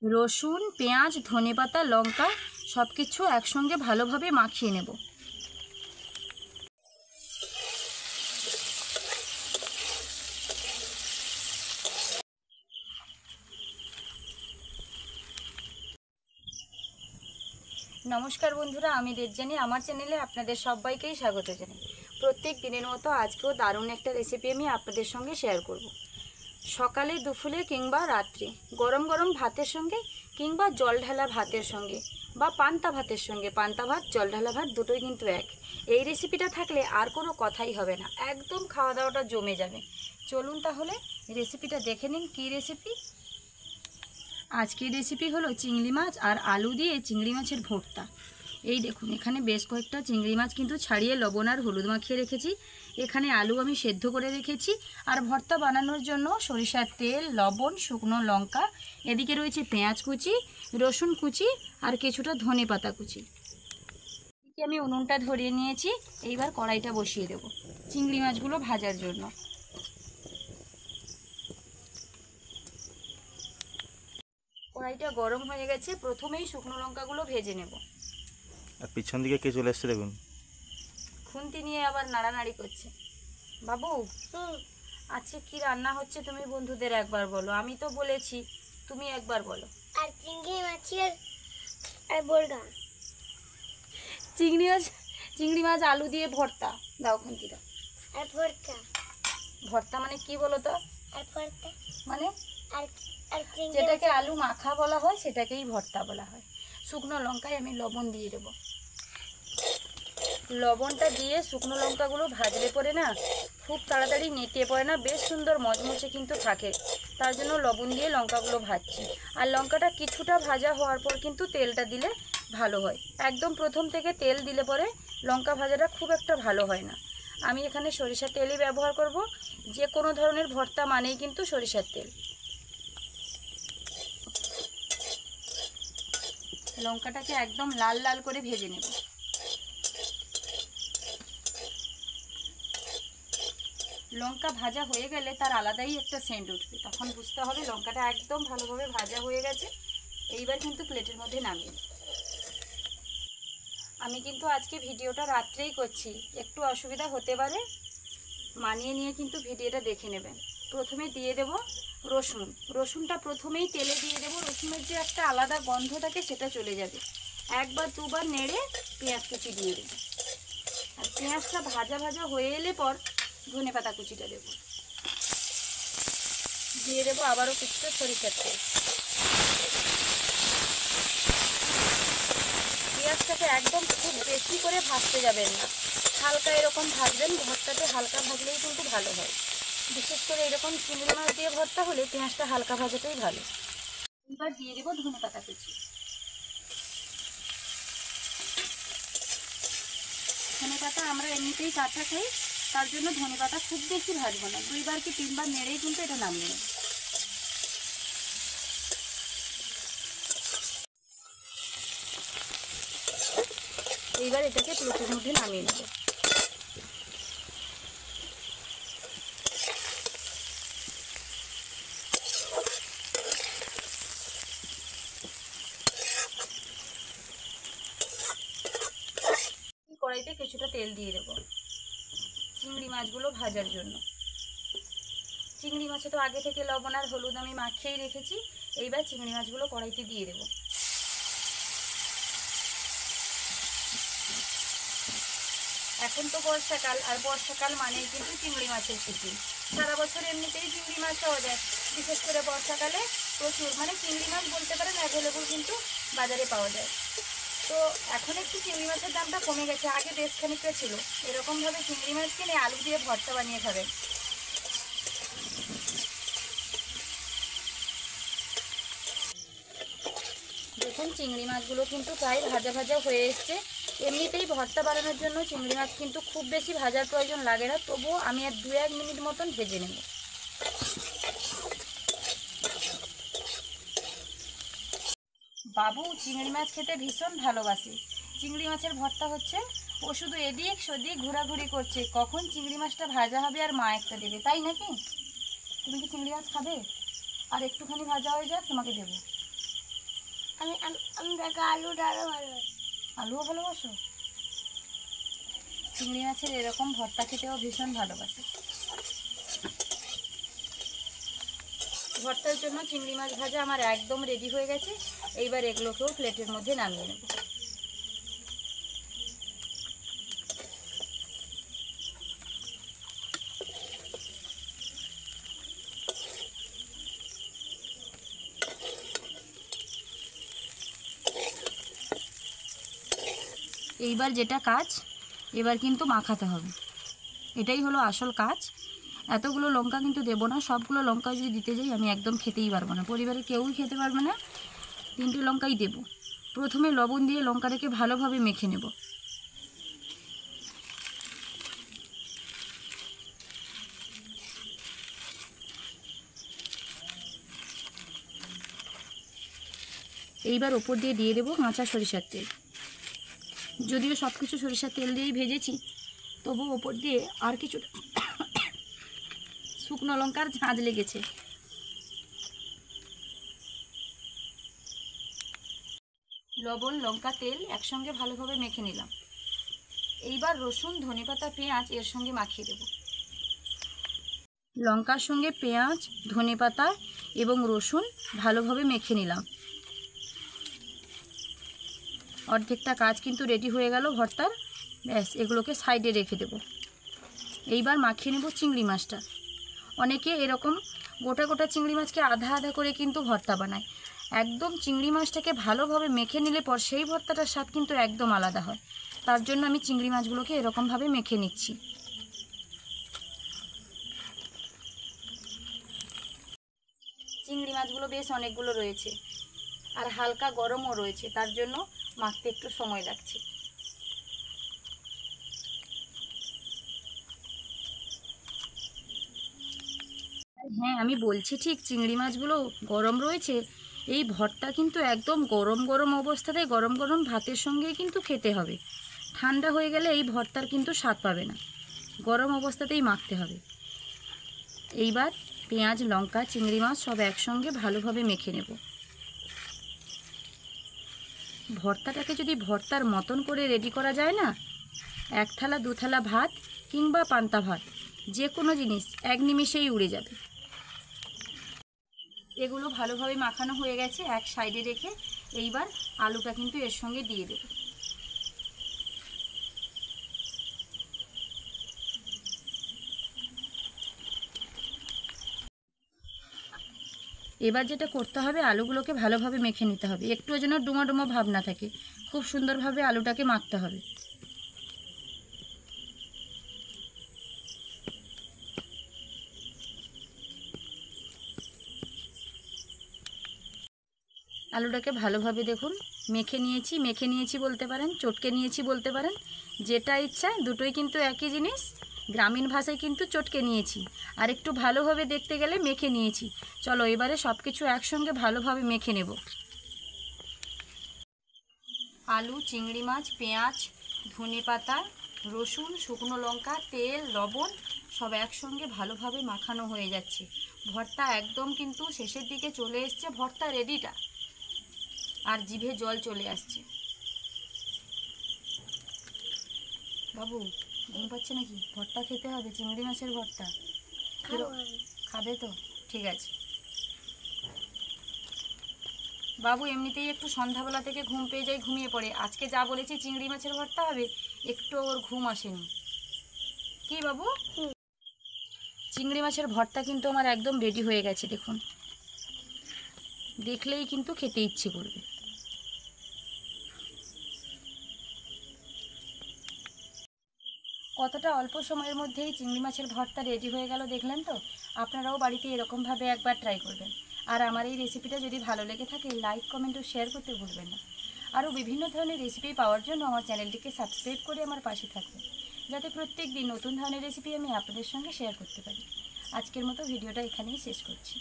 রসুন, পেঁয়াজ, ধনেপাতা, লঙ্কা সব কিছু একসঙ্গে ভালোভাবে মাখিয়ে নেব। নমস্কার বন্ধুরা, আমি দেবযানী। আমার চ্যানেলে আপনাদের সবাইকেই স্বাগত জানাই। প্রত্যেক দিনের মতো আজকেও দারুণ একটা রেসিপি আমি আপনাদের সঙ্গে শেয়ার করব। সকালে, দুপুরে কিংবা রাত্রে গরম গরম ভাতের সঙ্গে কিংবা জল ঢালা ভাতের সঙ্গে বা পান্তা ভাতের সঙ্গে, পান্তা ভাত জল ঢালা ভাত দুটোই কিন্তু এক। এই রেসিপিটা থাকলে আর কোনো কথাই হবে না, একদম খাওয়া দাওয়াটা জমে যাবে। চলুন তাহলে রেসিপিটা দেখে নিন। কী রেসিপি? আজকের রেসিপি হলো চিংড়ি মাছ আর আলু দিয়ে চিংড়ি মাছের ভর্তা। এই দেখুন, এখানে বেশ কয়েকটা চিংড়ি মাছ কিন্তু ছাড়িয়ে লবণ আর হলুদ মাখিয়ে রেখেছি। এখানে আলু আমি সেদ্ধ করে রেখেছি। আর ভর্তা বানানোর জন্য সরিষার তেল, লবণ, শুকনো লঙ্কা, এদিকে রয়েছে পেঁয়াজ কুচি, রসুন কুচি আর কিছুটা ধনে পাতা কুচি। এদিকে আমি উনুনটা ধরিয়ে নিয়েছি। এইবার কড়াইটা বসিয়ে দেবো চিংড়ি মাছগুলো ভাজার জন্য। কড়াইটা গরম হয়ে গেছে, প্রথমেই শুকনো লঙ্কাগুলো ভেজে নেব। আর পিছন দিকে কে চলে এসছে দেখুন, খুন্তি নিয়ে আবার নাড়ানাড়ি করছে। বাবু, আচ্ছা কি রান্না হচ্ছে তুমি বন্ধুদের একবার বলো। আমি তো বলেছি, তুমি একবার বলো। আর চিংড়ি মাছের আর বলগা চিংড়ি মাছ আলু দিয়ে ভর্তা দাও, খুন্তি দাও। আর ভর্তা। ভর্তা মানে কি বলো তো? আর ভর্তা মানে আর আর চিংড়ি যেটাকে আলু মাখা বলা হয় সেটাকেই ভর্তা বলা হয়। শুকনো লঙ্কায় আমি লবণ দিয়ে দেবো। লবণটা দিয়ে শুকনো লঙ্কাগুলো ভাজলে পরে না খুব তাড়াতাড়ি নেতিয়ে পড়ে না, বেশ সুন্দর মচমচে কিন্তু থাকে। তার জন্য লবণ দিয়ে লঙ্কাগুলো ভাজছি। আর লঙ্কাটা কিছুটা ভাজা হওয়ার পর কিন্তু তেলটা দিলে ভালো হয়। একদম প্রথম থেকে তেল দিলে পরে লঙ্কা ভাজাটা খুব একটা ভালো হয় না। আমি এখানে সরিষার তেলই ব্যবহার করব। যে কোনো ধরনের ভর্তা মানেই কিন্তু সরিষার তেল। লঙ্কাটাকে একদম লাল লাল করে ভেজে নেব। লঙ্কা ভাজা হয়ে গেলে তার আলাদাই একটা সেন্ট উঠবে, তখন বুঝতে হবে লঙ্কাটা একদম ভালোভাবে ভাজা হয়ে গেছে। এইবার কিন্তু প্লেটের মধ্যে নামিয়ে। আমি কিন্তু আজকে ভিডিওটা রাত্রেই করছি, একটু অসুবিধা হতে পারে, মানিয়ে নিয়ে কিন্তু ভিডিওটা দেখে নেবেন। প্রথমে দিয়ে দেব রসুন। রসুনটা প্রথমেই তেলে দিয়ে দেব। রসুনের যে একটা আলাদা গন্ধ থাকে সেটা চলে যাবে। একবার দুবার নেড়ে পেঁয়াজ কুচি দিয়ে দেব। আর পেঁয়াজটা ভাজা ভাজা হয়ে এলে পর ধনেপাতা কুচিটা দেবো। দিয়ে দেবো আবারও কিছুটা সরিষার তেল। পেঁয়াজটাকে একদম খুব বেশি করে ভাজতে যাবেন না, হালকা এরকম ভাজবেন। ভর্তাতে হালকা ভাজলেই কিন্তু ভালো হয়। বিশেষ করে এরকম চিংড়ি মাছ দিয়ে ভর্তা হলে পেঁয়াজটা হালকা ভাজাটাই ভালো। এবার দিয়ে দেবো ধনেপাতা কুচি। ধনেপাতা আমরা এমনিতেই কাঁচা খাই, তার জন্য ধনেপাতা খুব বেশি ভাজবো না, 2বার কি 3বার নেড়েই কিন্তু এটা নামিয়ে নেব। এইবার এটাকে প্লেটের মধ্যে নামিয়ে নেব। কড়াইতে কিছুটা তেল দিয়ে দেব চিংড়ি মাছগুলো ভাজার জন্য। চিংড়ি মাছে তো আগে থেকে লবণ আর হলুদ আমি মাখিয়েই রেখেছি। এইবার চিংড়ি মাছগুলো কড়াইতে দিয়ে দেব। এখন তো বর্ষাকাল, আর বর্ষাকাল মানেই কিন্তু চিংড়ি মাছের সিজন। সারা বছর এমনিতেই চিংড়ি মাছ পাওয়া যায়, বিশেষ করে বর্ষাকালে প্রচুর, মানে চিংড়ি মাছ বলতে পারেন অ্যাভেলেবল কিন্তু বাজারে পাওয়া যায়। তো এখন একটু চিংড়ি মাছের দামটা কমে গেছে, আগে বেশ খানিকটা ছিল। এরকমভাবে চিংড়ি মাছ কিনে আলু দিয়ে ভর্তা বানিয়ে খাবেন। দেখুন চিংড়ি মাছগুলো কিন্তু প্রায় ভাজা ভাজা হয়ে এসছে। এমনিতেই ভর্তা বানানোর জন্য চিংড়ি মাছ কিন্তু খুব বেশি ভাজার প্রয়োজন লাগে না, তবুও আমি আর 2-1 মিনিট মতন ভেজে নেব। বাবু চিংড়ি মাছ খেতে ভীষণ ভালোবাসে। চিংড়ি মাছের ভর্তা হচ্ছে, ও শুধু এদিক সেদিক ঘোরাঘুরি করছে কখন চিংড়ি মাছটা ভাজা হবে আর মা একটা দেবে। তাই নাকি? তুমি কি চিংড়ি মাছ খাবে? আর একটুখানি ভাজা হয়ে যাক, তোমাকে দেবো। আমি দেখো আলুটা আরো ভালোবাসি। আলুও ভালোবাসো? চিংড়ি মাছের এরকম ভর্তা খেতেও ভীষণ ভালোবাসে। ভর্তার জন্য চিংড়ি মাছ ভাজা আমার একদম রেডি হয়ে গেছে। এইবার এগুলোকেও প্লেটের মধ্যে নামিয়ে নেব। এইবার যেটা কাজ, এবার কিন্তু মাখাতে হবে। এটাই হলো আসল কাজ। এতগুলো লঙ্কা কিন্তু দেবো না, সবগুলো লঙ্কা যদি দিতে যাই আমি একদম খেতেই পারবো না, পরিবারের কেউই খেতে পারবে না। 3টে লঙ্কাই দেব। প্রথমে লবণ দিয়ে লঙ্কাটাকে ভালোভাবে মেখে নেব। এইবার ওপর দিয়ে দিয়ে দেবো কাঁচা সরিষার তেল। যদিও সব কিছু সরিষার তেল দিয়েই ভেজেছি, তবু ওপর দিয়ে আর কিছুটা শুকনো লঙ্কার ঝাঁঝ লেগেছে। লবণ, লঙ্কা, তেল একসঙ্গে ভালোভাবে মেখে নিলাম। এইবার রসুন, ধনেপাতা, পেঁয়াজ এর সঙ্গে মাখিয়ে দেব। লঙ্কার সঙ্গে পেঁয়াজ, ধনেপাতা এবং রসুন ভালোভাবে মেখে নিলাম। অর্ধেকটা কাজ কিন্তু রেডি হয়ে গেল ভর্তার। ব্যাস, এগুলোকে সাইডে রেখে দেব। এইবার মাখিয়ে নেব চিংড়ি মাছটা। অনেকে এরকম গোটা গোটা চিংড়ি মাছকে আধা আধা করে কিন্তু ভর্তা বানায়। একদম চিংড়ি মাছটাকে ভালোভাবে মেখে নিলে পর সেই ভর্তাটার স্বাদ কিন্তু একদম আলাদা হয়। তার জন্য আমি চিংড়ি মাছগুলোকে এরকমভাবে মেখে নিচ্ছি। চিংড়ি মাছগুলো বেশ অনেকগুলো রয়েছে, আর হালকা গরমও রয়েছে, তার জন্য মাখতে একটু সময় লাগছে। হ্যাঁ, আমি বলছি ঠিক, চিংড়ি মাছগুলো গরম রয়েছে। এই ভর্তা কিন্তু একদম গরম গরম অবস্থাতে গরম গরম ভাতের সঙ্গেই কিন্তু খেতে হবে। ঠান্ডা হয়ে গেলে এই ভর্তার কিন্তু স্বাদ পাবে না। গরম অবস্থাতেই মাখতে হবে। এইবার পেঁয়াজ, লঙ্কা, চিংড়ি মাছ সব একসঙ্গে ভালোভাবে মেখে নেব। ভর্তাটাকে যদি ভর্তার মতন করে রেডি করা যায় না, 1 থালা 2 থালা ভাত কিংবা পান্তা ভাত, যে কোনো জিনিস এক নিমেষেই উড়ে যাবে। এগুলো ভালোভাবে মাখানো হয়ে গেছে, এক সাইডে রেখে এইবার আলুটা কিন্তু এর সঙ্গে দিয়ে দেব। এবার যেটা করতে হবে, আলুগুলোকে ভালোভাবে মেখে নিতে হবে। একটুও যেন ডুমো ডুমো ভাব না থাকে, খুব সুন্দরভাবে আলুটাকে মাখতে হবে। আলুটাকে ভালোভাবে দেখুন মেখে নিয়েছি বলতে পারেন, চটকে নিয়েছি বলতে পারেন, যেটা ইচ্ছা। দুটোই কিন্তু একই জিনিস। গ্রামীণ ভাষায় কিন্তু চটকে নিয়েছি, আর একটু ভালোভাবে দেখতে গেলে মেখে নিয়েছি। চলো এবারে সব কিছু একসঙ্গে ভালোভাবে মেখে নেব। আলু, চিংড়ি মাছ, পেঁয়াজ, ধনেপাতা, রসুন, শুকনো লঙ্কা, তেল, লবণ সব একসঙ্গে ভালোভাবে মাখানো হয়ে যাচ্ছে। ভর্তা একদম কিন্তু শেষের দিকে চলে এসছে, ভর্তা রেডিটা। আর জিভে জল চলে আসছে। বাবু ঘুম পাচ্ছে নাকি? ভর্তা খেতে হবে, চিংড়ি মাছের ভর্তা। খাবে তো? ঠিক আছে। বাবু এমনিতেই একটু সন্ধ্যাবেলা থেকে ঘুম পেয়ে যায়, ঘুমিয়ে পড়ে। আজকে যা বলেছি চিংড়ি মাছের ভর্তা হবে, একটু ওর ঘুম আসেনি। কি বাবু? চিংড়ি মাছের ভর্তা কিন্তু আমার একদম রেডি হয়ে গেছে। দেখুন, দেখলেই কিন্তু খেতে ইচ্ছে করবে। কতটা অল্প সময়ের মধ্যেই চিংড়ি মাছের ভর্তা রেডি হয়ে গেল, দেখলেন তো? আপনারাও বাড়িতে এরকমভাবে একবার ট্রাই করবেন। আর আমার এই রেসিপিটা যদি ভালো লেগে থাকে, লাইক, কমেন্ট ও শেয়ার করতে ভুলবেন না। আরও বিভিন্ন ধরনের রেসিপি পাওয়ার জন্য আমার চ্যানেলটিকে সাবস্ক্রাইব করে আমার পাশে থাকবেন, যাতে প্রত্যেক দিন নতুন ধরনের রেসিপি আমি আপনাদের সঙ্গে শেয়ার করতে পারি। আজকের মতো ভিডিওটা এখানেই শেষ করছি।